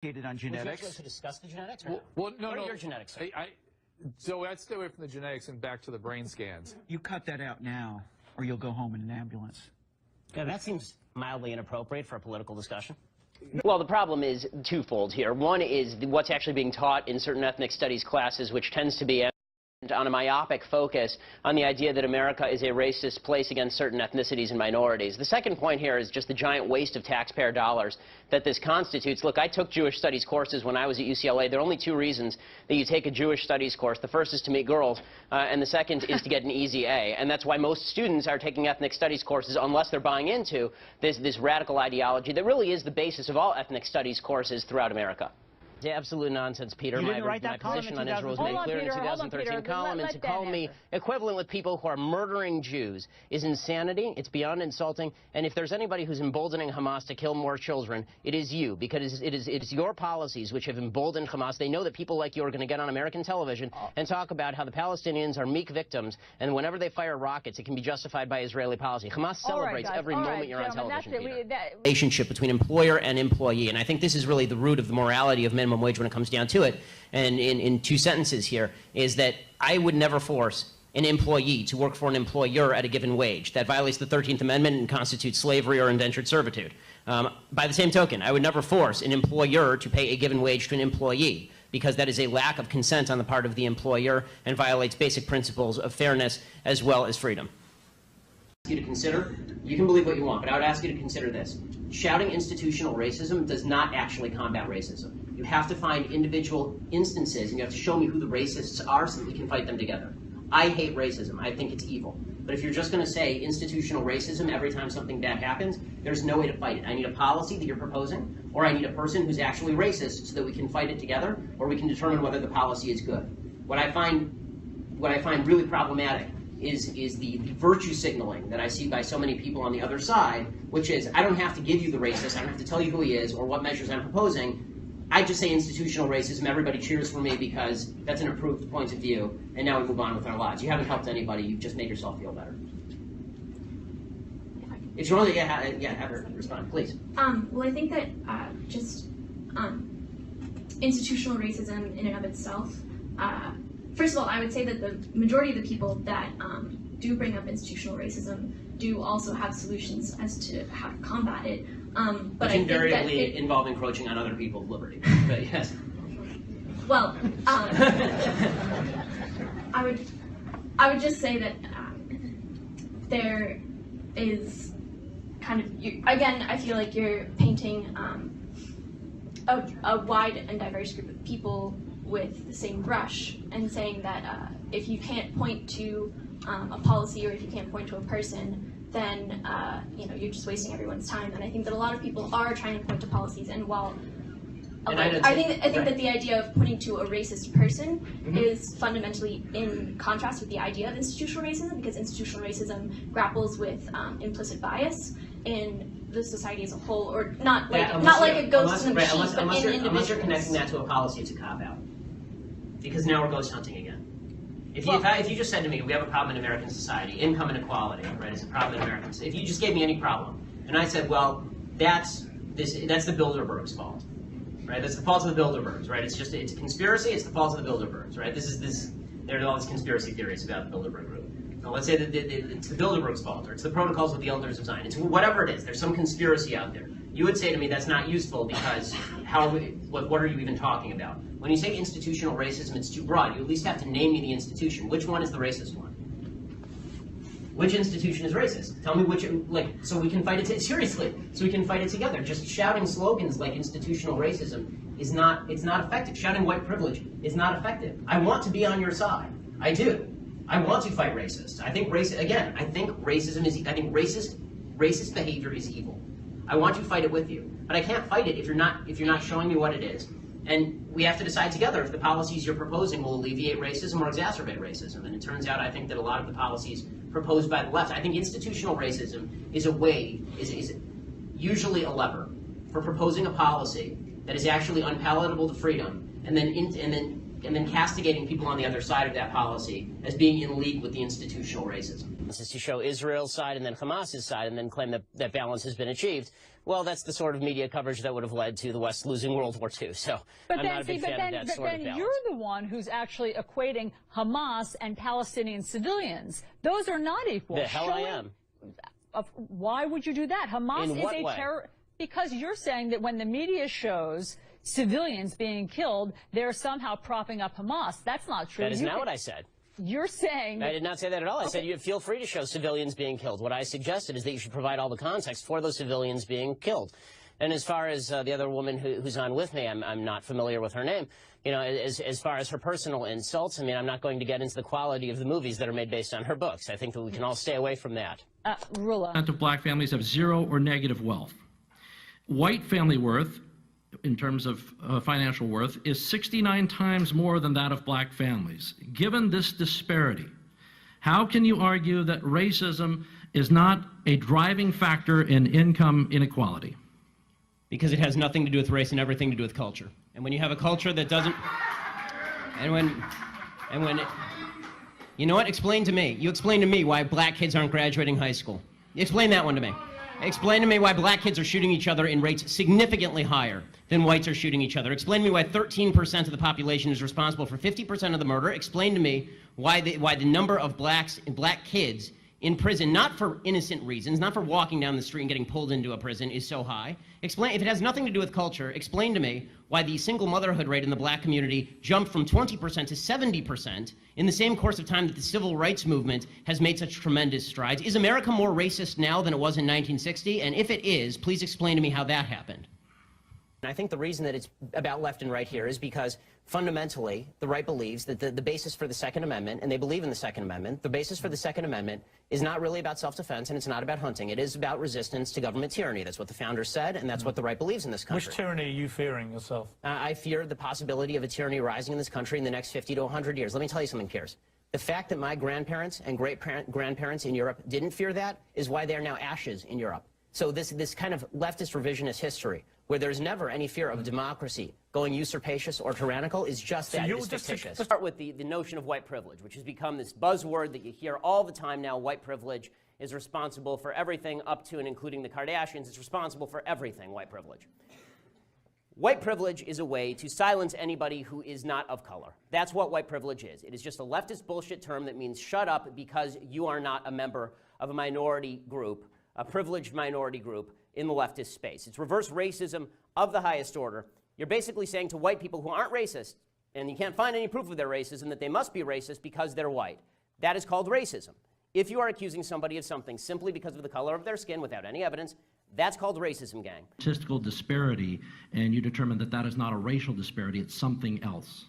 On genetics. Would you like to discuss the genetics? Well, no, what no. Are your genetics? So I'd stay away from the genetics and back to the brain scans. You cut that out now, or you'll go home in an ambulance. Yeah, that seems mildly inappropriate for a political discussion. Well, the problem is twofold here. One is what's actually being taught in certain ethnic studies classes, which tends to be on a myopic focus on the idea that America is a racist place against certain ethnicities and minorities. The second point here is just the giant waste of taxpayer dollars that this constitutes. Look, I took Jewish studies courses when I was at UCLA. There are only two reasons that you take a Jewish studies course. The first is to meet girls, and the second is to get an easy A. And that's why most students are taking ethnic studies courses unless they're buying into this radical ideology that really is the basis of all ethnic studies courses throughout America. It's absolute nonsense, Peter. My position on Israel was made clear in the 2013 column, and to call me equivalent with people who are murdering Jews is insanity. It's beyond insulting. And if there's anybody who's emboldening Hamas to kill more children, it is you, because it is your policies which have emboldened Hamas. They know that people like you are going to get on American television and talk about how the Palestinians are meek victims, and whenever they fire rockets, it can be justified by Israeli policy. Hamas celebrates every moment you're on television. Relationship between employer and employee, and I think this is really the root of the morality of minimum wage when it comes down to it. And in two sentences here is that I would never force an employee to work for an employer at a given wage. That violates the 13th Amendment and constitutes slavery or indentured servitude. By the same token, I would never force an employer to pay a given wage to an employee, because that is a lack of consent on the part of the employer and violates basic principles of fairness as well as freedom. You to consider, you can believe what you want, but I would ask you to consider this. Shouting institutional racism does not actually combat racism. You have to find individual instances, and you have to show me who the racists are so that we can fight them together. I hate racism. I think it's evil. But if you're just going to say institutional racism every time something bad happens, there's no way to fight it. I need a policy that you're proposing, or I need a person who's actually racist so that we can fight it together, or we can determine whether the policy is good. What I find really problematic is the virtue signaling that I see by so many people on the other side, which is, I don't have to give you the racist, I don't have to tell you who he is or what measures I'm proposing. I just say institutional racism, everybody cheers for me because that's an approved point of view, and now we move on with our lives. You haven't helped anybody, you've just made yourself feel better. If you want to, have her respond, please. Well, I think that institutional racism in and of itself, first of all, I would say that the majority of the people that do bring up institutional racism do also have solutions as to how to combat it. But invariably involve encroaching on other people's liberty. But yes. Well, I would just say that there is kind of, again, I feel like you're painting a wide and diverse group of people with the same brush and saying that if you can't point to a policy or if you can't point to a person, then you're just wasting everyone's time. And I think that a lot of people are trying to point to policies, and while I think that the idea of pointing to a racist person is fundamentally in contrast with the idea of institutional racism, because institutional racism grapples with implicit bias in the society as a whole, or not like it goes to the machine, but in individuals. Unless you're connecting that to a policy, it's a cop-out. Because now we're ghost hunting again. If you just said to me, we have a problem in American society, income inequality, right, is a problem in American society. If you just gave me any problem, and I said, well, that's the Bilderbergs' fault, right? That's the fault of the Bilderbergs, right? It's a conspiracy. It's the fault of the Bilderbergs, right? There are all these conspiracy theories about the Bilderberg group. Now, let's say that it's the Bilderbergs' fault, or it's the Protocols of the Elders of Zion. It's whatever it is. There's some conspiracy out there. You would say to me that's not useful because what are you even talking about? When you say institutional racism, it's too broad. You at least have to name me the institution. Which one is the racist one? Which institution is racist? Tell me which, so we can fight it seriously. So we can fight it together. Just shouting slogans like institutional racism it's not effective. Shouting white privilege is not effective. I want to be on your side. I do. I want to fight racists. I think racism is. I think racist behavior is evil. I want to fight it with you, but I can't fight it if you're not showing me what it is. And we have to decide together if the policies you're proposing will alleviate racism or exacerbate racism. And it turns out, I think that a lot of the policies proposed by the left, I think institutional racism is usually a lever for proposing a policy that is actually unpalatable to freedom, and then castigating people on the other side of that policy as being in league with the institutional racism. This is to show Israel's side and then Hamas's side and then claim that balance has been achieved. Well, that's the sort of media coverage that would have led to the West losing World War II. So I'm not a big fan of that sort of balance. You're the one who's actually equating Hamas and Palestinian civilians. Those are not equal. The hell I am. Why would you do that? Hamas is a terror. Because you're saying that when the media shows civilians being killed, they're somehow propping up Hamas. That's not true. That is not what I said. You're saying... I did not say that at all. I said you feel free to show civilians being killed. What I suggested is that you should provide all the context for those civilians being killed. And as far as the other woman who's on with me, I'm not familiar with her name. You know, as far as her personal insults, I mean, I'm not going to get into the quality of the movies that are made based on her books. I think that we can all stay away from that. Rula. Of black families have zero or negative wealth. White family worth, in terms of financial worth, is 69 times more than that of black families. Given this disparity, how can you argue that racism is not a driving factor in income inequality? Because it has nothing to do with race and everything to do with culture. And when you have a culture that doesn't... You know what? Explain to me. You explain to me why black kids aren't graduating high school. Explain that one to me. Explain to me why black kids are shooting each other in rates significantly higher than whites are shooting each other. Explain to me why 13% of the population is responsible for 50% of the murder. Explain to me why the number of black kids in prison, not for innocent reasons, not for walking down the street and getting pulled into a prison, is so high. Explain, if it has nothing to do with culture, explain to me why the single motherhood rate in the black community jumped from 20% to 70% in the same course of time that the civil rights movement has made such tremendous strides. Is America more racist now than it was in 1960? And if it is, please explain to me how that happened. And I think the reason that it's about left and right here is because fundamentally the right believes that the basis for the Second Amendment, and they believe in the Second Amendment, the basis for the Second Amendment is not really about self-defense and it's not about hunting. It is about resistance to government tyranny. That's what the founders said, and that's what the right believes in this country. Which tyranny are you fearing yourself? I fear the possibility of a tyranny rising in this country in the next 50 to 100 years. Let me tell you something, Piers. The fact that my grandparents and great-grandparents in Europe didn't fear that is why they are now ashes in Europe. So this kind of leftist revisionist history, where there's never any fear of democracy going usurpacious or tyrannical, is just that. It is fictitious. Let's start with the notion of white privilege, which has become this buzzword that you hear all the time now. White privilege is responsible for everything up to and including the Kardashians. It's responsible for everything, white privilege. White privilege is a way to silence anybody who is not of color. That's what white privilege is. It is just a leftist bullshit term that means shut up because you are not a member of a minority group, a privileged minority group in the leftist space. It's reverse racism of the highest order. You're basically saying to white people who aren't racist, and you can't find any proof of their racism, that they must be racist because they're white. That is called racism. If you are accusing somebody of something simply because of the color of their skin without any evidence, that's called racism, gang. Statistical disparity, and you determine that that is not a racial disparity, it's something else.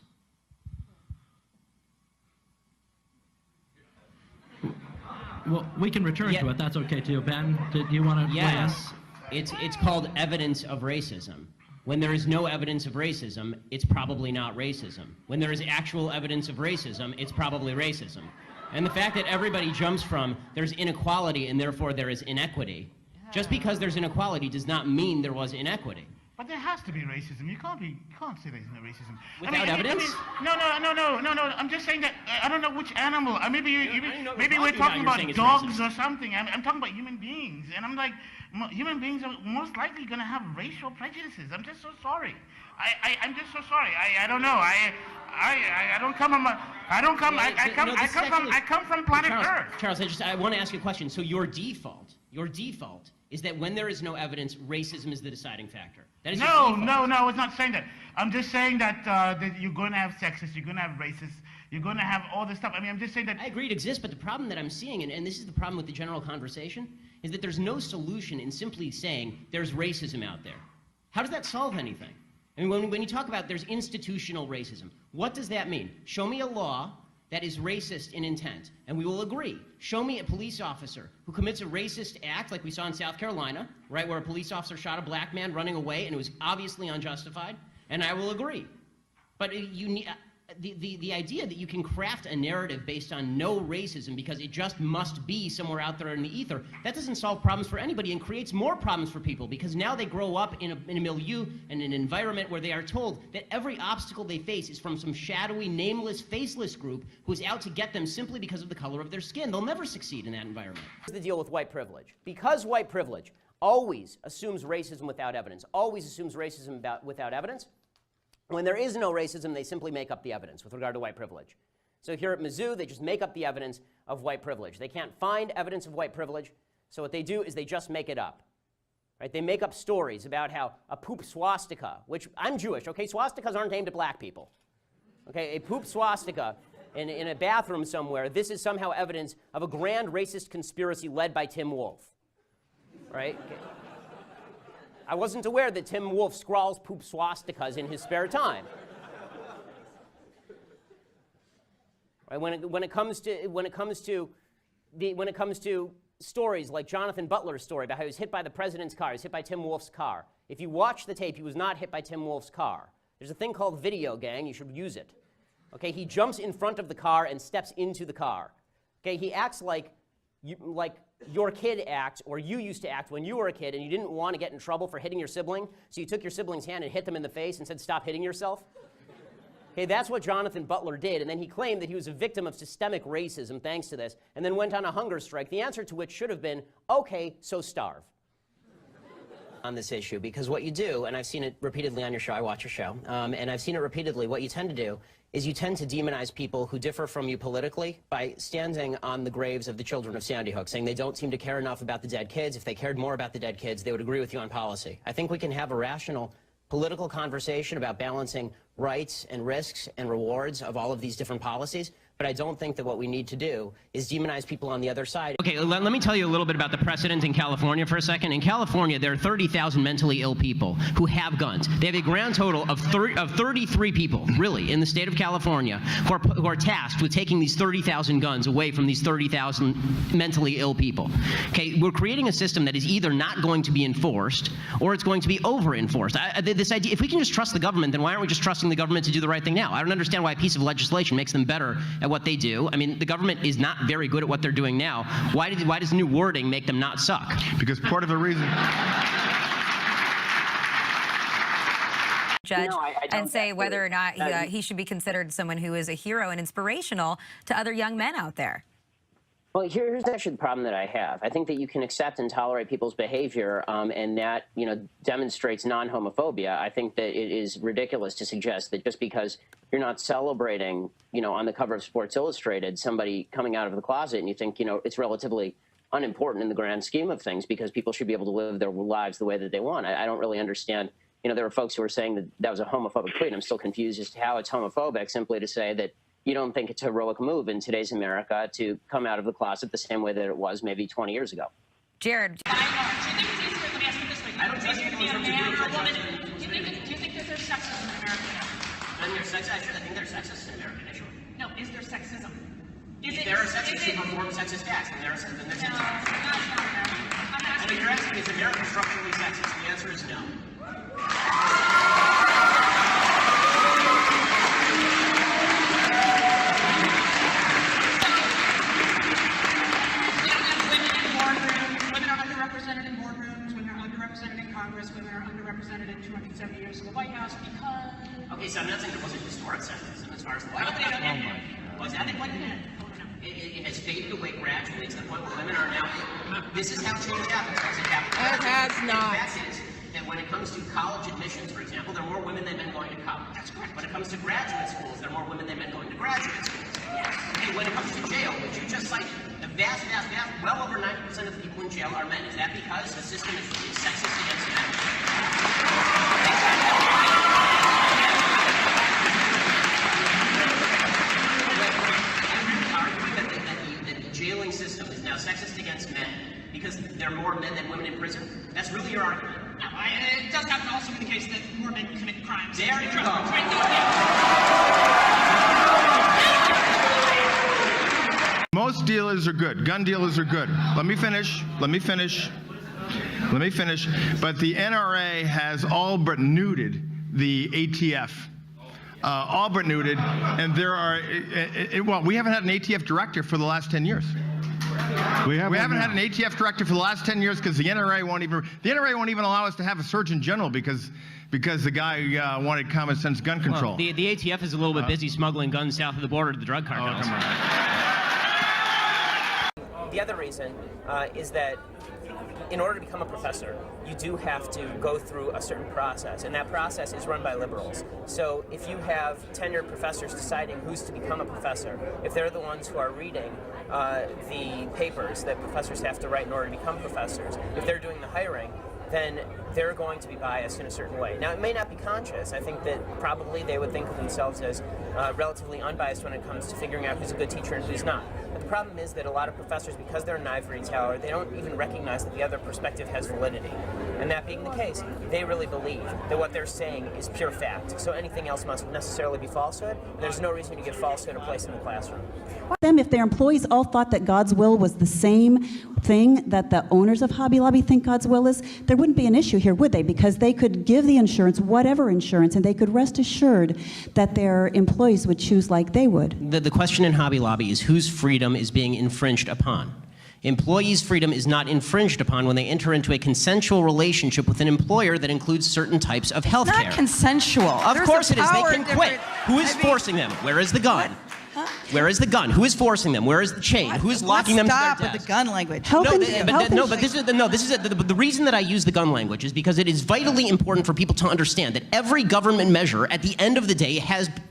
Well, we can return to it. That's okay too. Ben, do you want to? Yes. It's called evidence of racism. When there is no evidence of racism, it's probably not racism. When there is actual evidence of racism, it's probably racism. And the fact that everybody jumps from there's inequality and therefore there is inequity, just because there's inequality does not mean there was inequity. But there has to be racism. You can't say there's no racism. Without evidence? No. I'm just saying that I don't know which animal. Maybe we're talking about dogs or something. I'm talking about human beings, and I'm like, human beings are most likely going to have racial prejudices. I'm just so sorry. I'm just so sorry. I don't know. I come from planet Earth. Charles, I want to ask you a question. So your default is that when there is no evidence, racism is the deciding factor. That is no, I was not saying that. I'm just saying that you're going to have sexists, you're going to have racists, you're going to have all this stuff. I mean, I'm just saying that... I agree it exists, but the problem that I'm seeing, and this is the problem with the general conversation, is that there's no solution in simply saying there's racism out there. How does that solve anything? I mean, when you talk about there's institutional racism, what does that mean? Show me a law that is racist in intent, and we will agree. Show me a police officer who commits a racist act like we saw in South Carolina, right, where a police officer shot a black man running away and it was obviously unjustified, and I will agree. But you need, the idea that you can craft a narrative based on no racism because it just must be somewhere out there in the ether, that doesn't solve problems for anybody and creates more problems for people because now they grow up in a milieu and an environment where they are told that every obstacle they face is from some shadowy, nameless, faceless group who's out to get them simply because of the color of their skin. They'll never succeed in that environment. Here's the deal with white privilege. Because white privilege always assumes racism without evidence, always assumes racism without evidence. When there is no racism, they simply make up the evidence with regard to white privilege. So here at Mizzou, they just make up the evidence of white privilege. They can't find evidence of white privilege, so what they do is they just make it up. Right? They make up stories about how a poop swastika, which I'm Jewish, okay? Swastikas aren't aimed at black people. Okay, a poop swastika in a bathroom somewhere, this is somehow evidence of a grand racist conspiracy led by Tim Wolf. Right? Okay. I wasn't aware that Tim Wolf scrawls poop swastikas in his spare time. Right? When it comes to stories like Jonathan Butler's story about how he was hit by the president's car, he was hit by Tim Wolf's car. If you watch the tape, he was not hit by Tim Wolf's car. There's a thing called video, gang. You should use it. Okay, he jumps in front of the car and steps into the car. Okay, he acts like your kid acts, or you used to act when you were a kid and you didn't want to get in trouble for hitting your sibling, so you took your sibling's hand and hit them in the face and said, "Stop hitting yourself." Okay, that's what Jonathan Butler did, and then he claimed that he was a victim of systemic racism thanks to this, and then went on a hunger strike, the answer to which should have been, okay, so starve. On this issue, because what you do, and I've seen it repeatedly on your show, I watch your show, and I've seen it repeatedly, what you tend to do is you tend to demonize people who differ from you politically by standing on the graves of the children of Sandy Hook, saying they don't seem to care enough about the dead kids. If they cared more about the dead kids, they would agree with you on policy. I think we can have a rational political conversation about balancing rights and risks and rewards of all of these different policies, but I don't think that what we need to do is demonize people on the other side. Okay, let me tell you a little bit about the precedent in California for a second. In California, there are 30,000 mentally ill people who have guns. They have a grand total of 33 people, really, in the state of California who are tasked with taking these 30,000 guns away from these 30,000 mentally ill people. Okay, we're creating a system that is either not going to be enforced or it's going to be over-enforced. This idea, if we can just trust the government, then why aren't we just trusting the government to do the right thing now? I don't understand why a piece of legislation makes them better at what they do. I mean, the government is not very good at what they're doing now. Why does new wording make them not suck? Because part of the reason... Judge, and say whether or not he should be considered someone who is a hero and inspirational to other young men out there. Well, here's actually the problem that I have. I think that you can accept and tolerate people's behavior, and that, demonstrates non-homophobia. I think that it is ridiculous to suggest that just because you're not celebrating, on the cover of Sports Illustrated, somebody coming out of the closet, and you think, it's relatively unimportant in the grand scheme of things because people should be able to live their lives the way that they want. I don't really understand. There were folks who were saying that that was a homophobic tweet. I'm still confused as to how it's homophobic simply to say that you don't think it's a heroic move in today's America to come out of the closet the same way that it was maybe 20 years ago. Jared. Do you think that there's sexism in America now? I think there's sexism in America, sure. No, is there sexism? If there are sexists who perform sexist acts, then there's sexism. No, you're asking, is America structurally sexist? The answer is no. Women are underrepresented in 270 years in the White House because... Okay, so I'm not saying there wasn't historic sexism as far as the White House. Was that it has faded away gradually to the point where women are now... This is how change happens. It has not. The fact is that when it comes to college admissions, for example, there are more women than men going to college. That's correct. When it comes to graduate schools, there are more women than men going to graduate schools. Yes. Okay, when it comes to jail, which you just cited, the vast, well over 90% of the people in jail are men. Is that because the system is sexist against men? That the jailing system is now sexist against men because there are more men than women in prison? That's really your argument? No, it does happen to also be the case that more men commit crimes. There you go. Most dealers are good. Gun dealers are good. Let me finish. But the NRA has all but neutered the ATF. All but neutered. And there are, we haven't had an ATF director for the last 10 years. We haven't had an ATF director for the last 10 years because the NRA won't even allow us to have a Surgeon General because the guy wanted common sense gun control. Well, the ATF is a little bit busy smuggling guns south of the border to the drug cartels. Oh, come on. The other reason is that in order to become a professor, you do have to go through a certain process, and that process is run by liberals. So if you have tenured professors deciding who's to become a professor, if they're the ones who are reading the papers that professors have to write in order to become professors, if they're doing the hiring, then they're going to be biased in a certain way. Now, it may not be conscious. I think that probably they would think of themselves as relatively unbiased when it comes to figuring out who's a good teacher and who's not. But the problem is that a lot of professors, because they're an ivory tower, they don't even recognize that the other perspective has validity. And that being the case, they really believe that what they're saying is pure fact. So anything else must necessarily be falsehood, and there's no reason to give falsehood a place in the classroom. If their employees all thought that God's will was the same thing that the owners of Hobby Lobby think God's will is, there wouldn't be an issue here, would they? Because they could give the insurance, whatever insurance, and they could rest assured that their employees would choose like they would. The question in Hobby Lobby is whose freedom is being infringed upon. Employees' freedom is not infringed upon when they enter into a consensual relationship with an employer that includes certain types of health care. It's not consensual. Of course it is. They can quit. Who is forcing them? Where is the gun? Where is the gun? Who is forcing them? Where is the chain? Who is locking them to their desk? Stop with the gun language. The reason that I use the gun language is because it is vitally important for people to understand that every government measure at the end of the day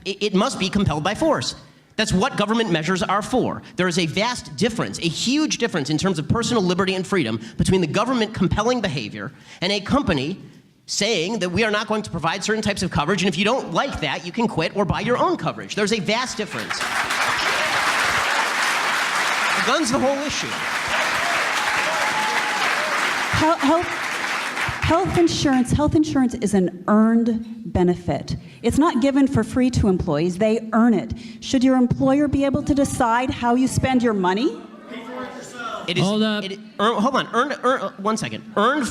it must be compelled by force. That's what government measures are for. There is a vast difference, a huge difference in terms of personal liberty and freedom between the government compelling behavior and a company saying that we are not going to provide certain types of coverage, and if you don't like that, you can quit or buy your own coverage. There's a vast difference. The gun's the whole issue. Health insurance is an earned benefit. It's not given for free to employees. They earn it. Should your employer be able to decide how you spend your money? It is, hold up. Hold on. One second. Earned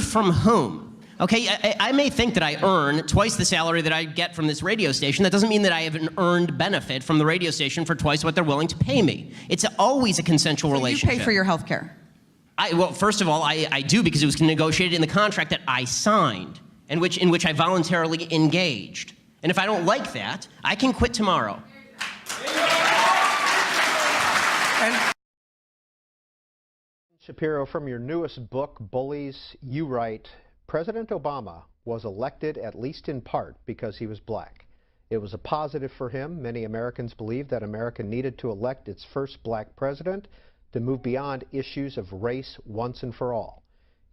from whom? Okay, I may think that I earn twice the salary that I get from this radio station. That doesn't mean that I have an earned benefit from the radio station for twice what they're willing to pay me. It's always a consensual relationship. You pay for your health care? Well, first of all, I do because it was negotiated in the contract that I signed, in which I voluntarily engaged. And if I don't like that, I can quit tomorrow. Shapiro, from your newest book, Bullies, you write, President Obama was elected at least in part because he was black. It was a positive for him. Many Americans believe that America needed to elect its first black president to move beyond issues of race once and for all.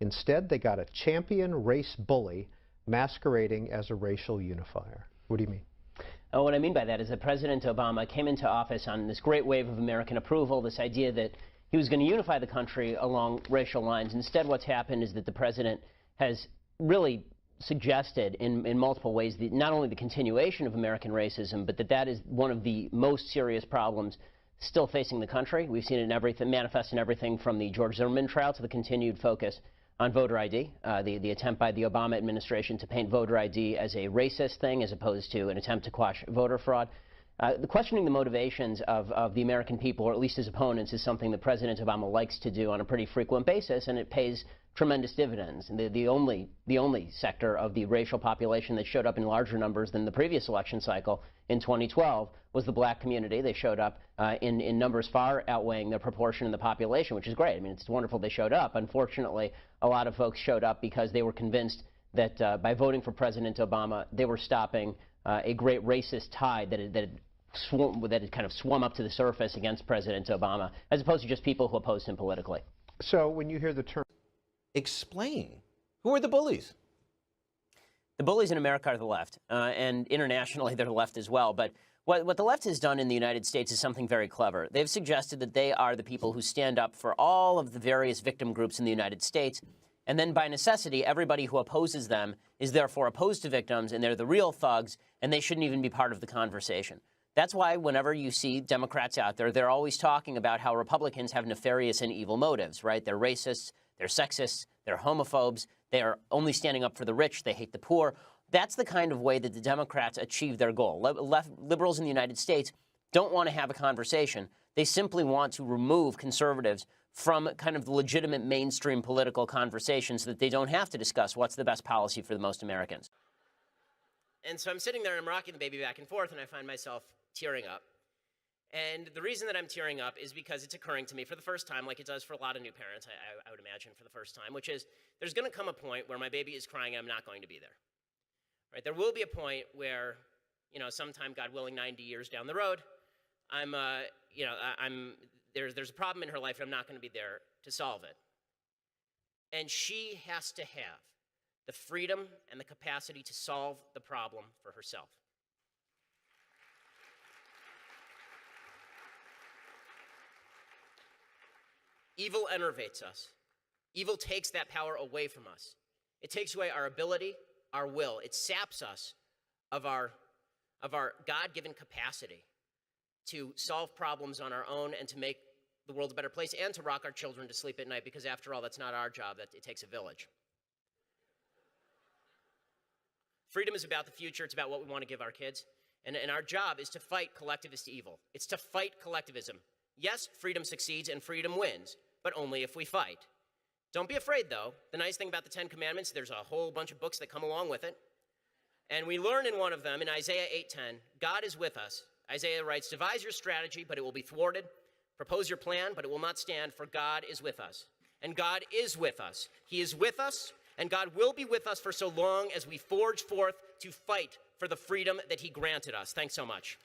Instead, they got a champion race bully masquerading as a racial unifier. What do you mean? What I mean by that is that President Obama came into office on this great wave of American approval, this idea that he was going to unify the country along racial lines. Instead, what's happened is that the president has really suggested in multiple ways not only the continuation of American racism, but that is one of the most serious problems still facing the country. We've seen it in everything, manifest in everything from the George Zimmerman trial to the continued focus on voter ID, the attempt by the Obama administration to paint voter ID as a racist thing as opposed to an attempt to quash voter fraud. The questioning the motivations of the American people, or at least his opponents, is something that President Obama likes to do on a pretty frequent basis, and it pays tremendous dividends. And the only sector of the racial population that showed up in larger numbers than the previous election cycle in 2012 was the black community. They showed up in numbers far outweighing their proportion in the population, which is great. I mean, it's wonderful they showed up. Unfortunately, a lot of folks showed up because they were convinced that by voting for President Obama, they were stopping a great racist tide that had kind of swum up to the surface against President Obama, as opposed to just people who opposed him politically. So when you hear the term... Explain. Who are the bullies? The bullies in America are the left, and internationally they're the left as well. But what the left has done in the United States is something very clever. They've suggested that they are the people who stand up for all of the various victim groups in the United States, and then by necessity, everybody who opposes them is therefore opposed to victims, and they're the real thugs, and they shouldn't even be part of the conversation. That's why whenever you see Democrats out there, they're always talking about how Republicans have nefarious and evil motives, right? They're racists, they're sexists, they're homophobes, they are only standing up for the rich, they hate the poor. That's the kind of way that the Democrats achieve their goal. Liberals in the United States don't want to have a conversation. They simply want to remove conservatives from kind of the legitimate mainstream political conversation so that they don't have to discuss what's the best policy for the most Americans. And so I'm sitting there and I'm rocking the baby back and forth, and I find myself tearing up. And the reason that I'm tearing up is because it's occurring to me for the first time, like it does for a lot of new parents, I would imagine for the first time, which is there's going to come a point where my baby is crying and I'm not going to be there. Right? There will be a point where, sometime, God willing, 90 years down the road, there's a problem in her life and I'm not going to be there to solve it. And she has to have the freedom and the capacity to solve the problem for herself. Evil enervates us. Evil takes that power away from us. It takes away our ability, our will. It saps us of our God-given capacity to solve problems on our own and to make the world a better place and to rock our children to sleep at night, because after all, that's not our job. It takes a village. Freedom is about the future. It's about what we want to give our kids. And our job is to fight collectivist evil. It's to fight collectivism. Yes, freedom succeeds and freedom wins, but only if we fight. Don't be afraid, though. The nice thing about the Ten Commandments, there's a whole bunch of books that come along with it. And we learn in one of them, in Isaiah 8:10, God is with us. Isaiah writes, devise your strategy, but it will be thwarted. Propose your plan, but it will not stand, for God is with us. And God is with us. He is with us, and God will be with us for so long as we forge forth to fight for the freedom that he granted us. Thanks so much.